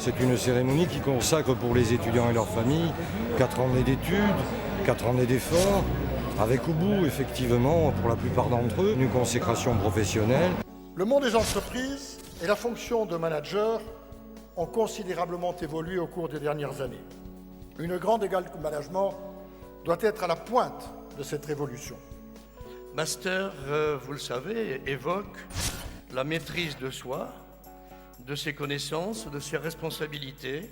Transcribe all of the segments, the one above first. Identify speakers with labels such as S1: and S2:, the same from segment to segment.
S1: C'est une cérémonie qui consacre pour les étudiants et leurs familles 4 années d'études, 4 années d'efforts, avec au bout, effectivement, pour la plupart d'entre eux, une consécration professionnelle.
S2: Le monde des entreprises et la fonction de manager ont considérablement évolué au cours des dernières années. Une grande école de management doit être à la pointe de cette révolution.
S3: Master, vous le savez, évoque la maîtrise de soi, de ses connaissances, de ses responsabilités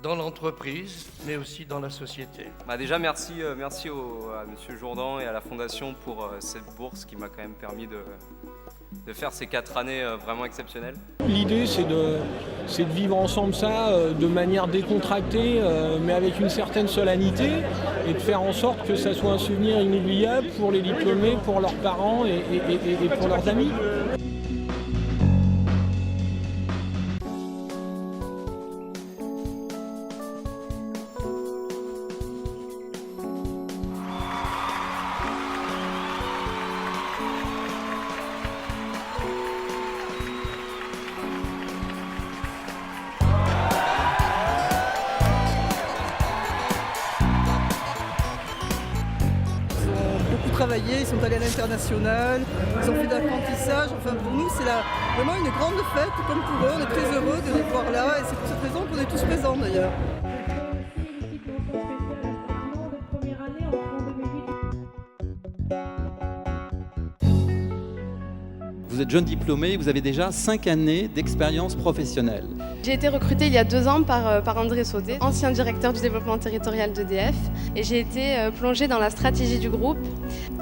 S3: dans l'entreprise, mais aussi dans la société.
S4: Déjà, merci à M. Jourdan et à la Fondation pour cette bourse qui m'a quand même permis de faire ces 4 années vraiment exceptionnelles.
S5: L'idée, c'est de vivre ensemble ça de manière décontractée, mais avec une certaine solennité, et de faire en sorte que ça soit un souvenir inoubliable pour les diplômés, pour leurs parents et pour leurs amis.
S6: Travaillé, ils sont allés à l'international, ils ont fait de l'apprentissage. Enfin, pour nous, c'est vraiment une grande fête, comme pour eux. On est très heureux de les voir là et c'est pour cette raison qu'on est tous présents d'ailleurs.
S7: Vous êtes jeune diplômé, vous avez déjà 5 années d'expérience professionnelle.
S8: J'ai été recrutée il y a 2 ans par André Saudet, ancien directeur du développement territorial d'EDF. Et j'ai été plongée dans la stratégie du groupe.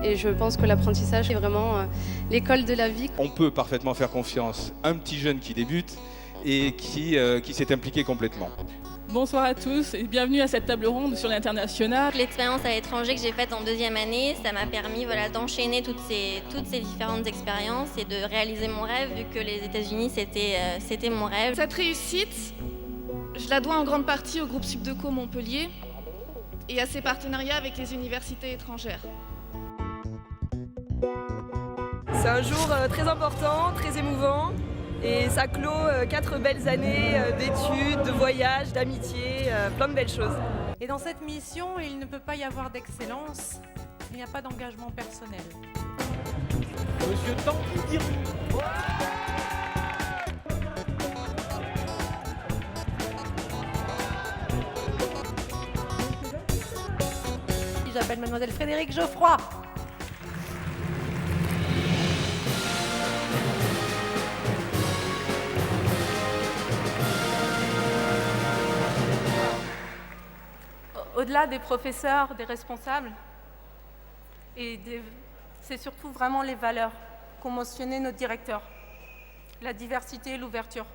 S8: Et je pense que l'apprentissage est vraiment l'école de la vie.
S9: On peut parfaitement faire confiance à un petit jeune qui débute et qui s'est impliqué complètement.
S10: Bonsoir à tous et bienvenue à cette table ronde sur l'international.
S11: L'expérience à l'étranger que j'ai faite en 2e année, ça m'a permis d'enchaîner toutes ces différentes expériences et de réaliser mon rêve, vu que les États-Unis c'était mon rêve.
S12: Cette réussite, je la dois en grande partie au groupe Subdeco Montpellier et à ses partenariats avec les universités étrangères.
S13: C'est un jour très important, très émouvant. Et ça clôt 4 belles années d'études, de voyages, d'amitié, plein de belles choses.
S14: Et dans cette mission, il ne peut pas y avoir d'excellence, il n'y a pas d'engagement personnel.
S5: Monsieur Tanguy.
S14: J'appelle mademoiselle Frédérique Geoffroy. Au-delà des professeurs, des responsables, c'est surtout vraiment les valeurs qu'ont mentionné nos directeurs, la diversité et l'ouverture.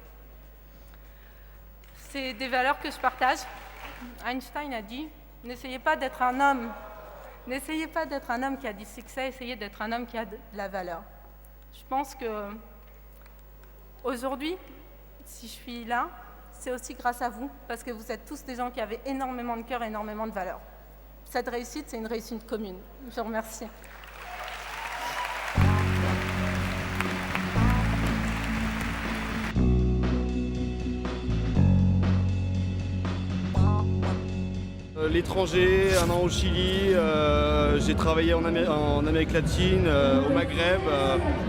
S14: C'est des valeurs que je partage. Einstein a dit « N'essayez pas d'être un homme qui a du succès, essayez d'être un homme qui a de la valeur ». Je pense que aujourd'hui, si je suis là, c'est aussi grâce à vous, parce que vous êtes tous des gens qui avaient énormément de cœur et énormément de valeur. Cette réussite, c'est une réussite commune. Je vous remercie.
S15: L'étranger, 1 an au Chili, j'ai travaillé en Amérique latine, au Maghreb.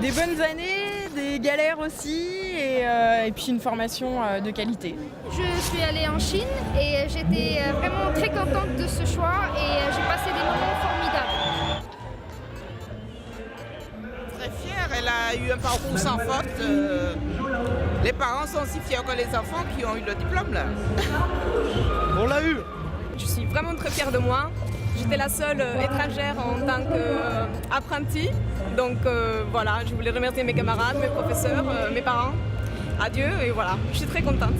S16: Des bonnes années, des galères aussi, et puis une formation de qualité.
S17: Je suis allée en Chine et j'étais vraiment très contente de ce choix et j'ai passé des moments formidables.
S18: Très fière, elle a eu un parcours sans faute. Les parents sont aussi fiers que les enfants qui ont eu le diplôme là.
S15: On l'a eu!
S13: Je suis vraiment très fière de moi. J'étais la seule étrangère en tant qu'apprentie. Donc voilà, je voulais remercier mes camarades, mes professeurs, mes parents. Adieu et voilà, je suis très contente.